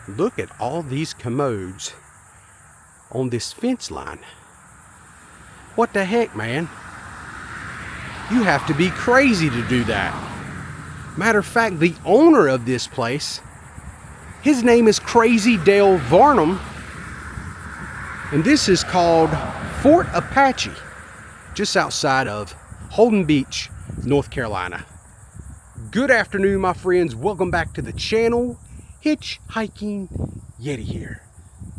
Look at all these commodes on this fence line. What the heck, man? You have to be crazy to do that. Matter of fact, the owner of this place, his name is Crazy Dale Varnum, and this is called Fort Apache, just outside of Holden Beach, North Carolina. Good afternoon, my friends. Welcome back to the channel. Hitchhiking Yeti here.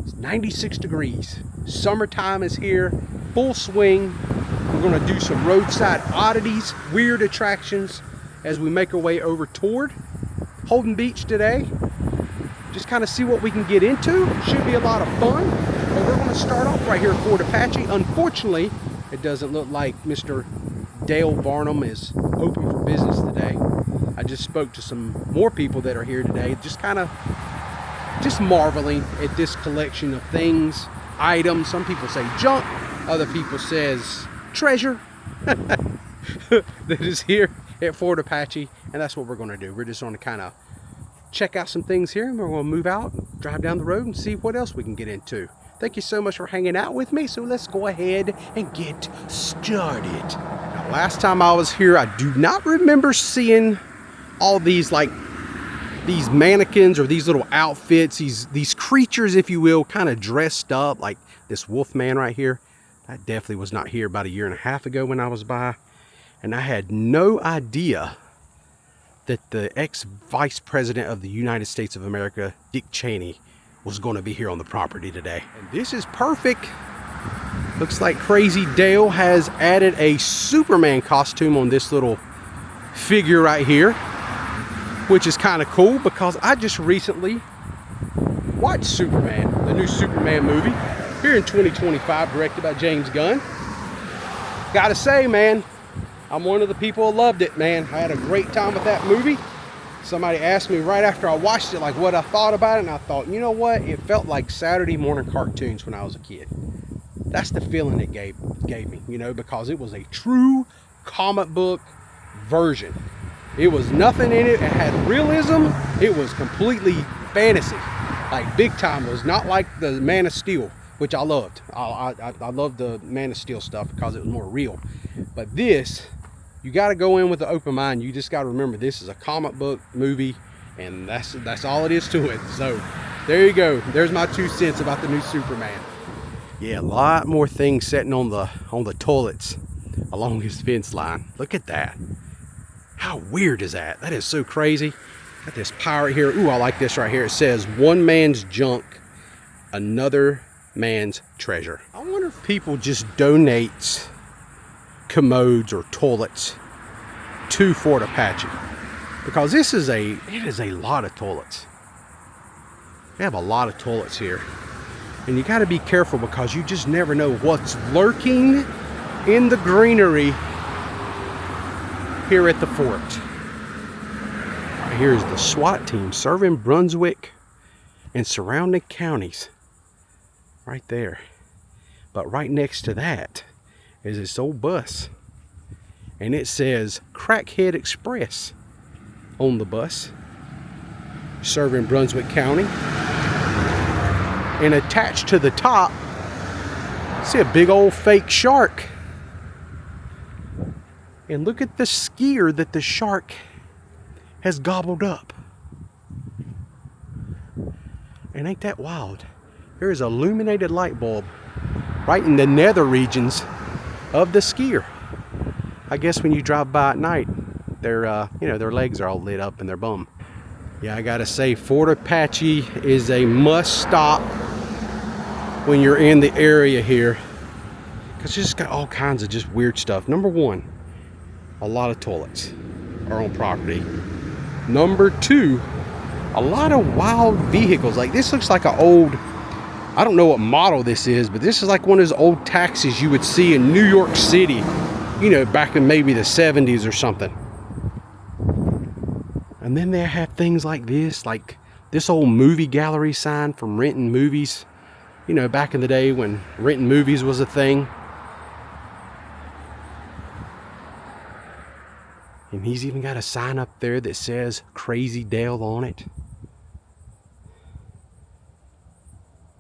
It's 96 degrees. Summertime is here, full swing. We're gonna do some roadside oddities, weird attractions as we make our way over toward Holden Beach today. Just kind of see what we can get into. Should be a lot of fun. But we're gonna start off right here at Fort Apache. Unfortunately, it doesn't look like Mr. Dale Varnum is open for business today. I just spoke to some more people that are here today, just marveling at this collection of things, items. Some people say junk, other people says treasure that is here at Fort Apache, and that's what we're going to do. We're just going to kind of check out some things here, and we're going to move out, drive down the road, and see what else we can get into. Thank you so much for hanging out with me. So let's go ahead and get started. Now, last time I was here, I do not remember seeing all these these mannequins or these little outfits, these creatures, if you will, kind of dressed up like this wolf man right here. That definitely was not here about 1.5 years ago when I was by, and I had no idea that the ex-vice president of the United States of America, Dick Cheney, was going to be here on the property today. And this is perfect. Looks like Crazy Dale has added a Superman costume on this little figure right here, which is kind of cool because I just recently watched Superman, the new Superman movie, here in 2025, directed by James Gunn. Gotta say, man, I'm one of the people who loved it, man. I had a great time with that movie. Somebody asked me right after I watched it, like, what I thought about it, and I thought, you know what? It felt like Saturday morning cartoons when I was a kid. That's the feeling it gave me, you know, because it was a true comic book version. It was nothing in it. It had realism. It was completely fantasy, like big time. It was not like the Man of Steel, which I loved. I loved the Man of Steel stuff because it was more real. But this, you got to go in with an open mind. You just got to remember this is a comic book movie, and that's all it is to it. So there you go. There's my 2 cents about the new Superman. Yeah, a lot more things sitting on the toilets along his fence line. Look at that. How weird is that? That is so crazy. Got this pirate here. Ooh, I like this right here. It says, "One man's junk, another man's treasure." I wonder if people just donate commodes or toilets to Fort Apache, because it is a lot of toilets. They have a lot of toilets here, and you got to be careful because you just never know what's lurking in the greenery here at the fort. Right here is the SWAT team serving Brunswick and surrounding counties right there. But right next to that is this old bus, and it says Crackhead Express on the bus, serving Brunswick County. And attached to the top, see a big old fake shark. And look at the skier that the shark has gobbled up. And ain't that wild? There is an illuminated light bulb right in the nether regions of the skier. I guess when you drive by at night, their legs are all lit up in their bum. Yeah, I gotta say, Fort Apache is a must stop when you're in the area here, because it's just got all kinds of just weird stuff. Number one, a lot of toilets are on property. Number two, a lot of wild vehicles. Like this looks like an old, I don't know what model this is, but this is like one of those old taxis you would see in New York City, you know, back in maybe the 70s or something. And then they have things like this old movie gallery sign from renting movies, you know, back in the day when renting movies was a thing. And he's even got a sign up there that says Crazy Dale on it.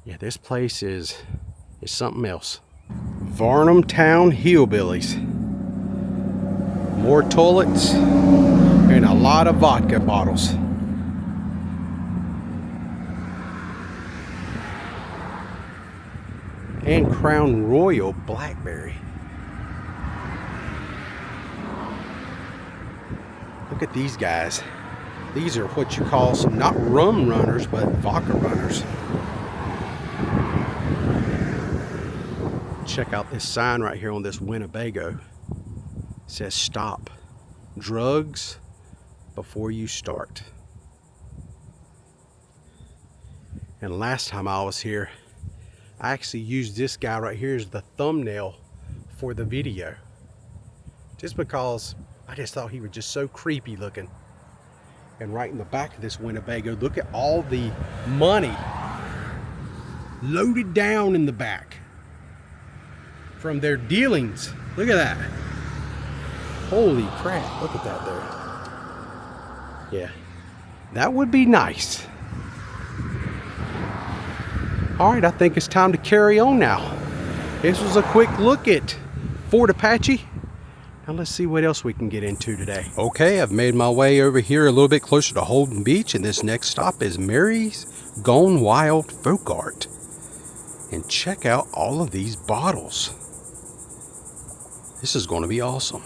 Yeah, this place is something else. Varnum Town Hillbillies. More toilets and a lot of vodka bottles. And Crown Royal Blackberry. Look at these guys. These are what you call some, not rum runners, but vodka runners. Check out this sign right here on this Winnebago. It says stop drugs before you start. And last time I was here, I actually used this guy right here as the thumbnail for the video. Just because I just thought he was just so creepy looking. And right in the back of this Winnebago, look at all the money loaded down in the back from their dealings. Look at that. Holy crap, look at that there. Yeah, that would be nice. All right, I think it's time to carry on now. This was a quick look at Fort Apache. Now let's see what else we can get into today. Okay, I've made my way over here a little bit closer to Holden Beach, and this next stop is Mary's Gone Wild Folk Art. And check out all of these bottles. This is going to be awesome.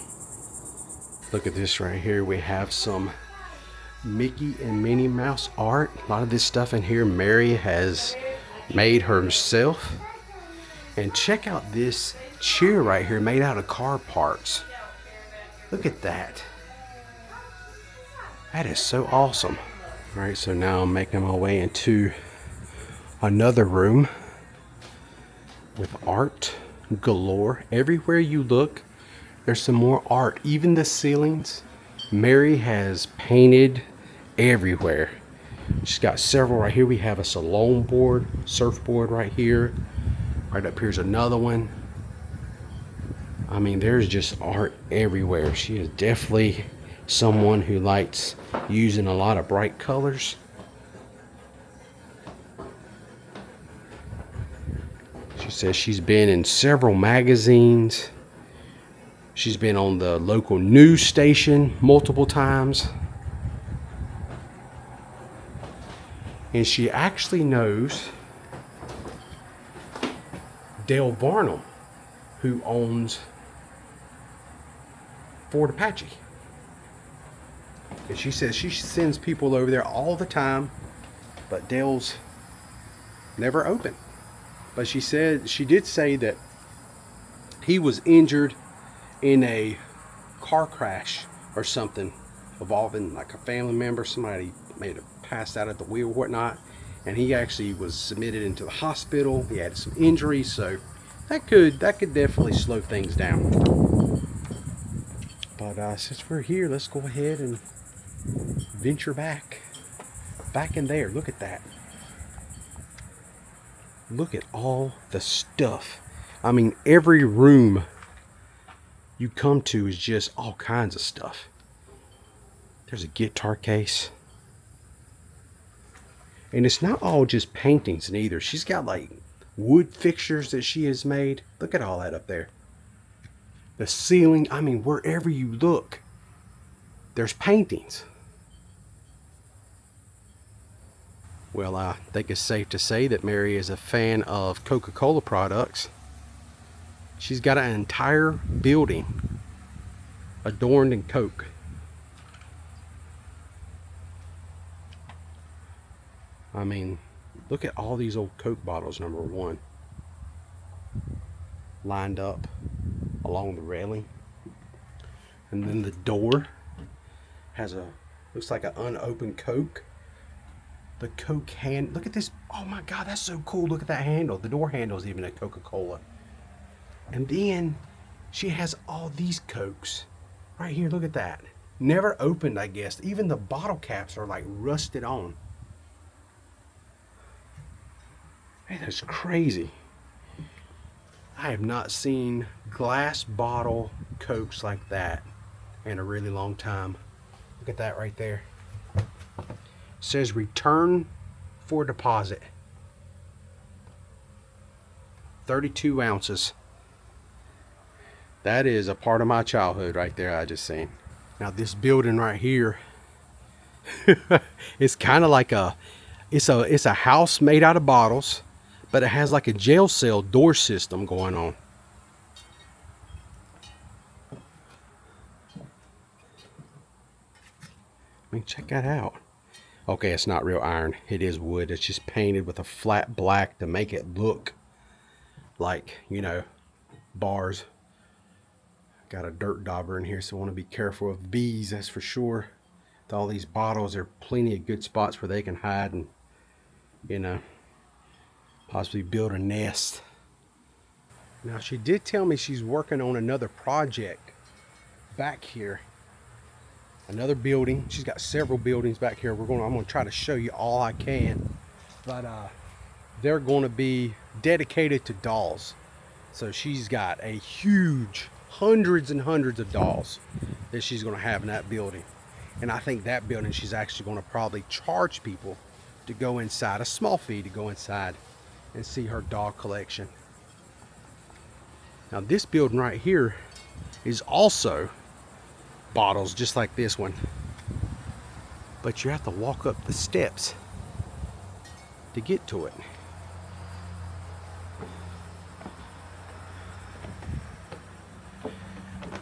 Look at this right here. We have some Mickey and Minnie Mouse art. A lot of this stuff in here Mary has made herself. And check out this chair right here made out of car parts. Look at that. That is so awesome. All right, so now I'm making my way into another room with art galore. Everywhere you look, there's some more art. Even the ceilings, Mary has painted everywhere. She's got several right here. We have a salon board, surfboard right here. Right up here's another one. I mean, there's just art everywhere. She is definitely someone who likes using a lot of bright colors. She says she's been in several magazines. She's been on the local news station multiple times. And she actually knows Dale Varnum, who owns Fort Apache. And she says she sends people over there all the time, but Dale's never open. But she did say that he was injured in a car crash or something involving like a family member. Somebody may have passed out at the wheel or whatnot, and he actually was submitted into the hospital. He had some injuries, so that could definitely slow things down. But since we're here, let's go ahead and venture back in there. Look at that. Look at all the stuff. I mean, every room you come to is just all kinds of stuff. There's a guitar case. And it's not all just paintings either. She's got like wood fixtures that she has made. Look at all that up there. The ceiling, I mean, wherever you look, there's paintings. Well, I think it's safe to say that Mary is a fan of Coca-Cola products. She's got an entire building adorned in Coke. I mean, look at all these old Coke bottles, number one, lined up along the railing. And then the door has looks like an unopened Coke. The Coke hand, look at this. Oh my God, that's so cool. Look at that handle. The door handle is even a Coca-Cola. And then she has all these Cokes right here. Look at that. Never opened, I guess. Even the bottle caps are like rusted on. Hey, that's crazy. I have not seen glass bottle Cokes like that in a really long time. Look at that right there. It says return for deposit. 32 ounces. That is a part of my childhood right there I just seen. Now this building right here, it's kind of like it's a house made out of bottles, but it has like a jail cell door system going on. I mean, check that out. Okay, it's not real iron. It is wood. It's just painted with a flat black to make it look like, you know, bars. Got a dirt dauber in here, so I want to be careful of bees, that's for sure. With all these bottles, there are plenty of good spots where they can hide and, you know, possibly build a nest. Now, she did tell me she's working on another project back here. Another building. She's got several buildings back here. I'm going to try to show you all I can. But they're going to be dedicated to dolls. So she's got a huge, hundreds and hundreds of dolls that she's going to have in that building. And I think that building she's actually going to probably charge people to go inside, a small fee to go inside and see her doll collection. Now this building right here is also bottles just like this one, but you have to walk up the steps to get to it.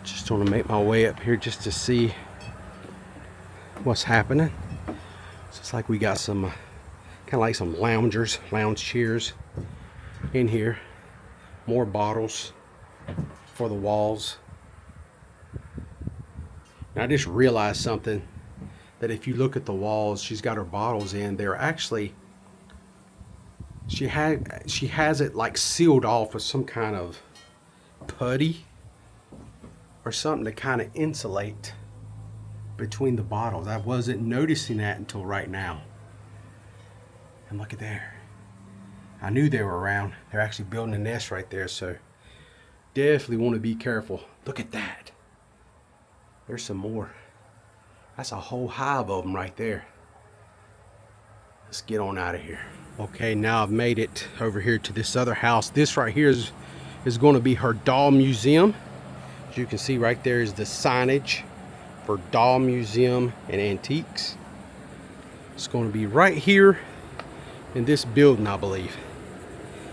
Just want to make my way up here just to see what's happening. So it's like we got some kind of like some lounge chairs in here, more bottles for the walls. And I just realized something, that if you look at the walls she's got her bottles in, they're actually, she has it like sealed off with some kind of putty or something to kind of insulate between the bottles. I wasn't noticing that until right now. And look at there. I knew they were around. They're actually building a nest right there, so definitely want to be careful. Look at that. There's some more. That's a whole hive of them right there. Let's get on out of here. Okay, now I've made it over here to this other house. This right here is going to be her doll museum. As you can see right there is the signage for doll museum and antiques. It's going to be right here in this building, I believe,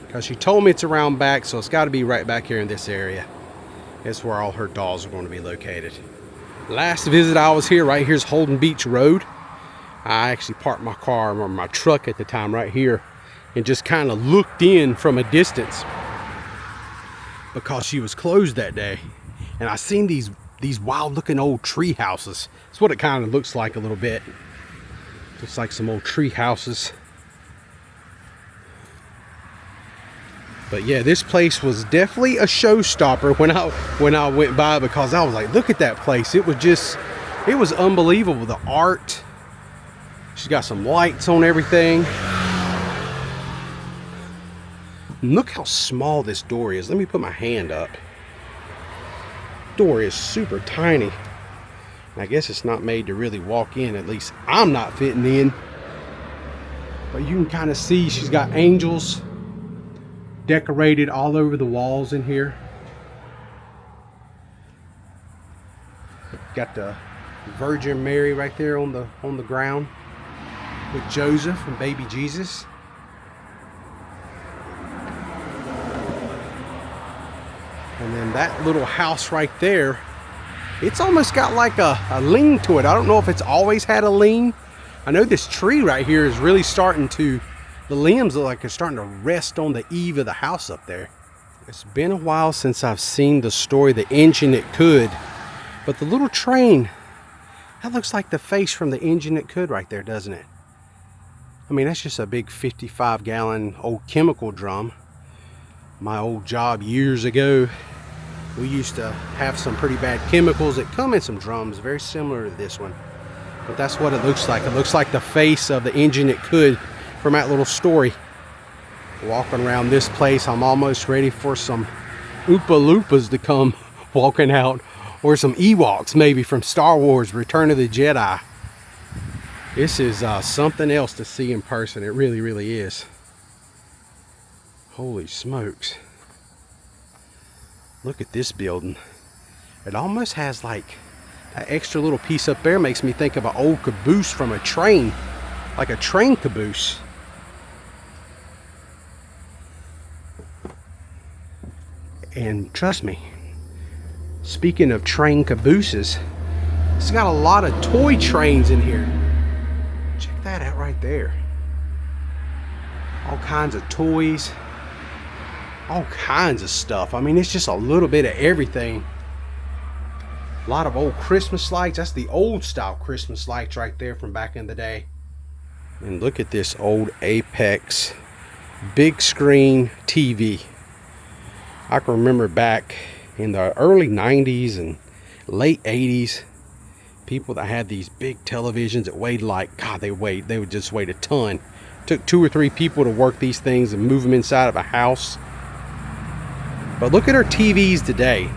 because she told me it's around back, so it's got to be right back here in this area. That's where all her dolls are going to be located. Last visit I was here, right here's Holden Beach Road. I actually parked my car, or my truck at the time, right here, and just kind of looked in from a distance because she was closed that day. And I seen these wild looking old tree houses. That's what it kind of looks like a little bit. Looks like some old tree houses. But yeah, this place was definitely a showstopper when I went by, because I was like, look at that place. It was unbelievable. The art. She's got some lights on everything. Look how small this door is. Let me put my hand up. Door is super tiny. I guess it's not made to really walk in. At least I'm not fitting in. But you can kind of see she's got angels decorated all over the walls in here. Got the Virgin Mary right there on the ground with Joseph and baby Jesus. And then that little house right there, it's almost got like a lean to it. I don't know if it's always had a lean. I know this tree right here is really starting to, the limbs look like they're starting to rest on the eave of the house up there. It's been a while since I've seen the story, The Engine That Could. But the little train, that looks like the face from The Engine That Could right there, doesn't it? I mean, that's just a big 55-gallon old chemical drum. My old job years ago, we used to have some pretty bad chemicals that come in some drums, very similar to this one. But that's what it looks like. It looks like the face of The Engine That Could from that little story. Walking around this place, I'm almost ready for some Oompa Loompas to come walking out, or some Ewoks maybe from Star Wars Return of the Jedi. This is something else to see in person. It really, really is. Holy smokes. Look at this building. It almost has like that extra little piece up there. Makes me think of an old caboose from a train, like a train caboose. And trust me, speaking of train cabooses, it's got a lot of toy trains in here. Check that out right there. All kinds of toys, all kinds of stuff. I mean, it's just a little bit of everything. A lot of old Christmas lights. That's the old style Christmas lights right there from back in the day. And look at this old Apex big screen TV. I can remember back in the early 90s and late 80s, people that had these big televisions that weighed like, God, they would just weigh a ton. Took 2 or 3 people to work these things and move them inside of a house. But look at our TVs today.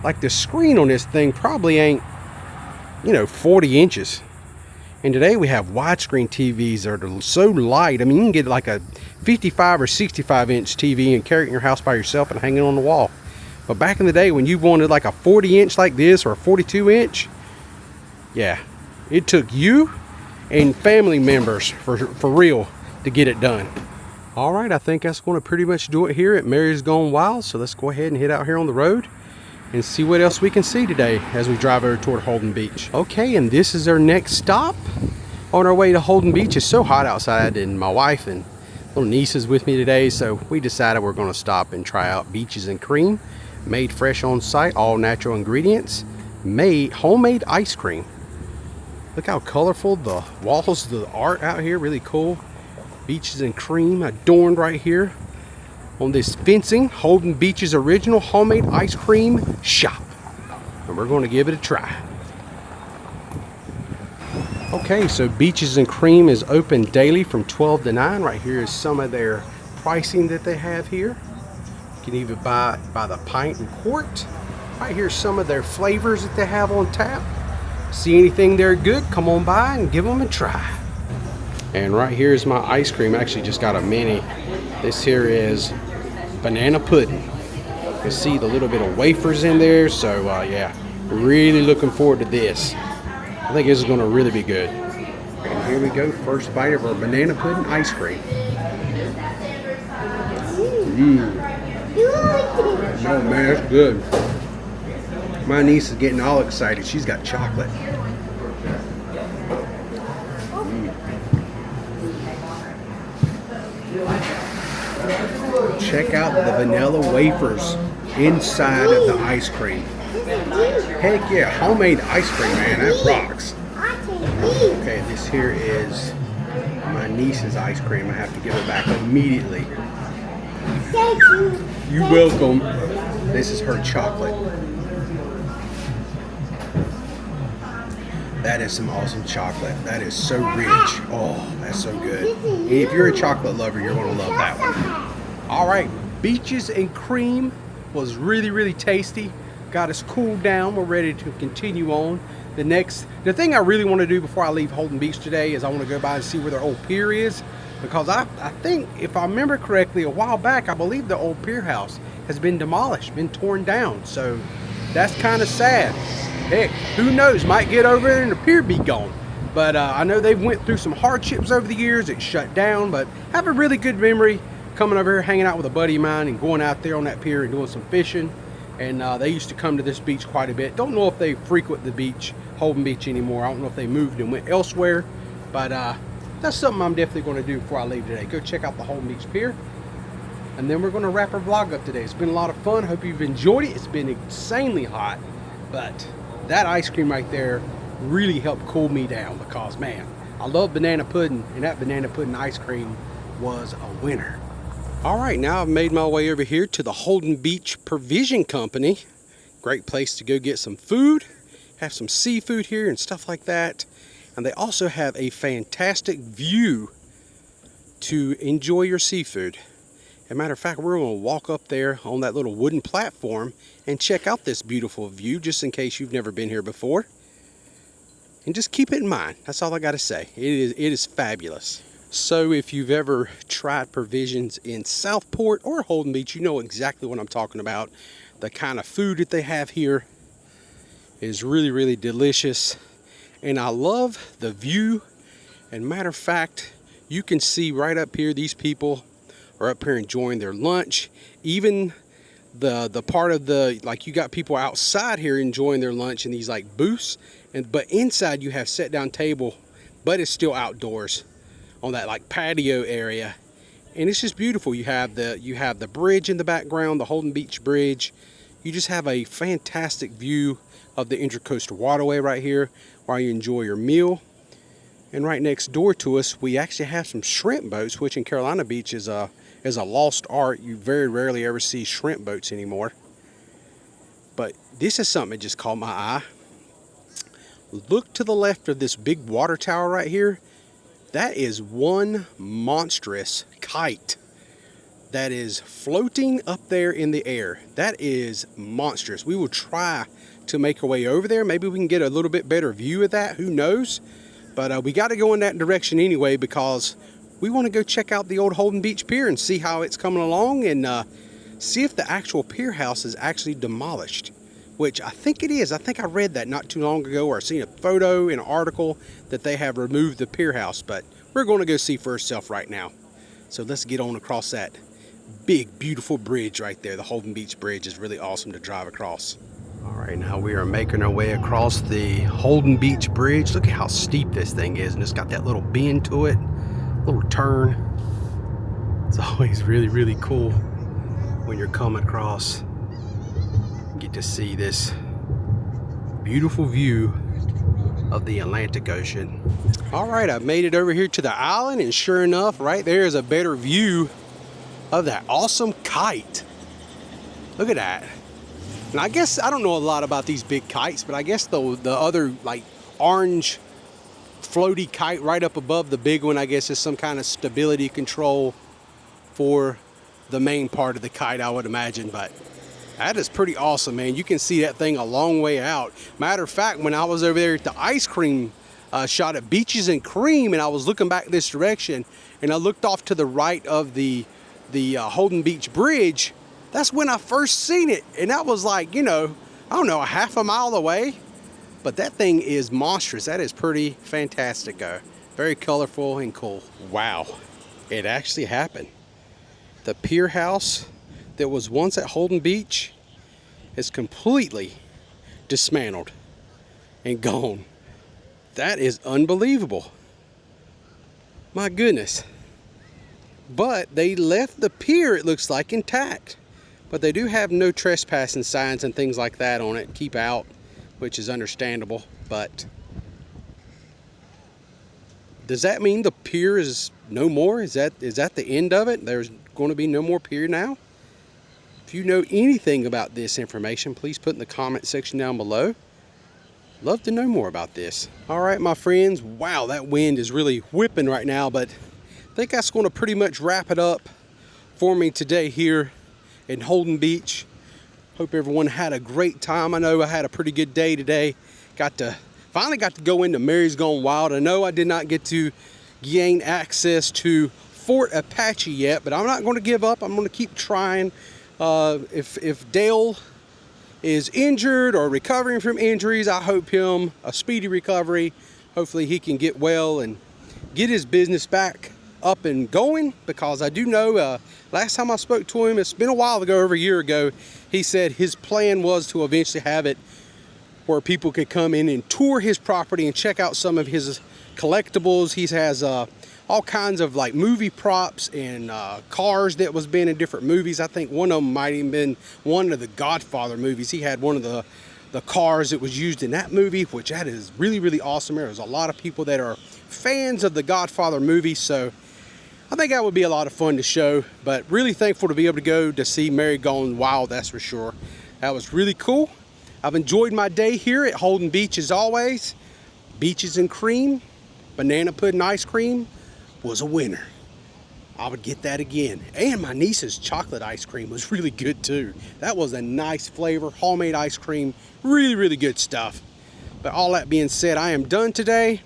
Like the screen on this thing probably ain't, 40 inches. And today we have widescreen TVs that are so light. I mean, you can get like a 55 or 65 inch TV and carry it in your house by yourself and hang it on the wall. But back in the day when you wanted like a 40 inch like this or a 42 inch, yeah, it took you and family members for real to get it done. All right, I think that's going to pretty much do it here at Mary's Gone Wild. So let's go ahead and head out here on the road and see what else we can see today as we drive over toward Holden Beach. Okay, and this is our next stop on our way to Holden Beach. It's so hot outside, and my wife and little niece is with me today, so we decided we're going to stop and try out Beaches and Cream, made fresh on site, all natural ingredients, made homemade ice cream. Look how colorful the walls, the art out here, really cool. Beaches and Cream adorned right here on this fencing, Holden Beach's original homemade ice cream shop. And we're going to give it a try. Okay, so Beaches and Cream is open daily from 12 to 9. Right here is some of their pricing that they have here. You can even buy by the pint and quart. Right here's some of their flavors that they have on tap. See anything they're good, come on by and give them a try. And right here is my ice cream. I actually just got a mini. This here is banana pudding. You can see the little bit of wafers in there. So yeah, really looking forward to this. I think this is going to really be good. And here we go, first bite of our banana pudding ice cream. No man, that's good. My niece is getting all excited. She's got chocolate. Check out the vanilla wafers inside of the ice cream. Heck yeah, homemade ice cream, man, that rocks. Okay, this here is my niece's ice cream. I have to give it back immediately. Thank you. You're welcome. This is her chocolate. That is some awesome chocolate. That is so rich. Oh, that's so good. And if you're a chocolate lover, you're going to love that one. All right, Beaches and Cream was really, really tasty. Got us cooled down. We're ready to continue on. The thing I really want to do before I leave Holden Beach today is I want to go by and see where their old pier is, because I think, if I remember correctly, a while back, I believe the old pier house has been demolished, been torn down. So that's kind of sad. Heck, who knows? Might get over there and the pier be gone. But I know they've went through some hardships over the years. It shut down, but have a really good memory coming over here, hanging out with a buddy of mine and going out there on that pier and doing some fishing. And they used to come to this beach quite a bit. Don't know if they frequent the beach, Holden Beach, anymore. I don't know if they moved and went elsewhere. But that's something I'm definitely going to do before I leave today. Go check out the Holden Beach Pier. And then we're going to wrap our vlog up today. It's been a lot of fun. Hope you've enjoyed it. It's been insanely hot. But that ice cream right there really helped cool me down, because, man, I love banana pudding. And that banana pudding ice cream was a winner. All right, now I've made my way over here to the Holden Beach Provision Company. Great place to go get some food, have some seafood here and stuff like that. And they also have a fantastic view to enjoy your seafood. As a matter of fact, we're going to walk up there on that little wooden platform and check out this beautiful view, just in case you've never been here before. And just keep it in mind. That's all I got to say. It is fabulous. So if you've ever tried provisions in Southport or Holden Beach, you know exactly what I'm talking about. The kind of food that they have here is really, really delicious. And I love the view. And matter of fact, you can see right up here, these people are up here enjoying their lunch. Even the part of the, like, you got people outside here enjoying their lunch in these like booths, but inside you have sit down table, but it's still outdoors on that like patio area, and it's just beautiful. You have the bridge in the background, the Holden Beach Bridge. You just have a fantastic view of the Intracoastal Waterway right here while you enjoy your meal. And right next door to us, we actually have some shrimp boats, which in Carolina Beach is a lost art. You very rarely ever see shrimp boats anymore. But this is something that just caught my eye. Look to the left of this big water tower right here. That is one monstrous kite that is floating up there in the air. That is monstrous. We will try to make our way over there. Maybe we can get a little bit better view of that. Who knows? But we got to go in that direction anyway, because we want to go check out the old Holden Beach Pier and see how it's coming along, and see if the actual pier house is actually demolished, which I think it is. I think I read that not too long ago, or seen a photo in an article that they have removed the pier house, but we're going to go see for ourselves right now. So let's get on across that big, beautiful bridge right there. The Holden Beach Bridge is really awesome to drive across. All right, now we are making our way across the Holden Beach Bridge. Look at how steep this thing is, and it's got that little bend to it, little turn. It's always really, really cool when you're coming across. You get to see this beautiful view of the Atlantic Ocean. All right, I've made it over here to the island, and sure enough, right there is a better view of that awesome kite. Look at that. And I guess, I don't know a lot about these big kites, but I guess the other like orange floaty kite right up above the big one, I guess, is some kind of stability control for the main part of the kite, I would imagine. But that is pretty awesome, man. You can see that thing a long way out. Matter of fact, when I was over there at the ice cream shot at Beaches and Cream, and I was looking back this direction, and I looked off to the right of the Holden Beach Bridge, that's when I first seen it. And that was like, you know, I don't know, a half a mile away. But that thing is monstrous. That is pretty fantastic. Very colorful and cool. Wow, it actually happened. The pier house that was once at Holden Beach is completely dismantled and gone. That is unbelievable. My goodness. But they left the pier, it looks like, intact. But they do have no trespassing signs and things like that on it. Keep out, which is understandable. But does that mean the pier is no more? Is that the end of it? There's going to be no more pier now? If you know anything about this information, please put in the comment section down below. Love to know more about this. All right, my friends. Wow, that wind is really whipping right now, but I think that's going to pretty much wrap it up for me today here in Holden Beach. Hope everyone had a great time. I know I had a pretty good day today. Finally got to go into Mary's Gone Wild. I know I did not get to gain access to Fort Apache yet, but I'm not going to give up. I'm going to keep trying. If Dale is injured or recovering from injuries, I hope him a speedy recovery. Hopefully he can get well and get his business back up and going, because I do know last time I spoke to him, it's been a while ago, over a year ago, he said his plan was to eventually have it where people could come in and tour his property and check out some of his collectibles. He has all kinds of like movie props and cars that was been in different movies. I think one of them might even been one of the Godfather movies. He had one of the cars that was used in that movie, which that is really, really awesome. There's a lot of people that are fans of the Godfather movie, so I think that would be a lot of fun to show. But really thankful to be able to go to see Mary Gone Wild, that's for sure. That was really cool. I've enjoyed my day here at Holden Beach as always. Beaches and Cream, banana pudding ice cream was a winner. I would get that again. And my niece's chocolate ice cream was really good too. That was a nice flavor, homemade ice cream, really, really good stuff. But all that being said, I am done today.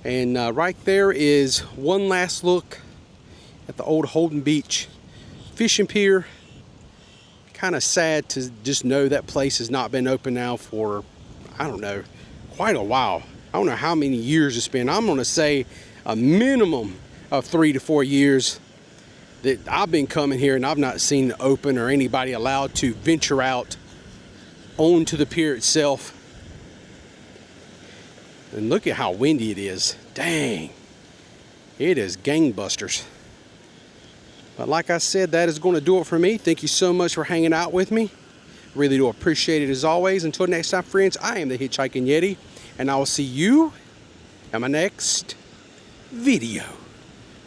And right there is one last look at the old Holden Beach fishing pier. Kind of sad to just know that place has not been open now for, I don't know, quite a while. I don't know how many years it's been. I'm gonna say a minimum of 3 to 4 years that I've been coming here and I've not seen it open or anybody allowed to venture out onto the pier itself. And look at how windy it is. Dang, it is gangbusters. But like I said, that is going to do it for me. Thank you so much for hanging out with me. Really do appreciate it as always. Until next time, friends, I am the Hitchhiking Yeti, and I will see you in my next video.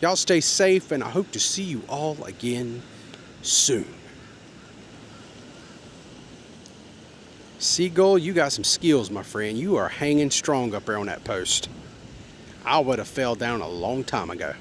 Y'all stay safe, and I hope to see you all again soon. Seagull, you got some skills, my friend. You are hanging strong up there on that post. I would have fell down a long time ago.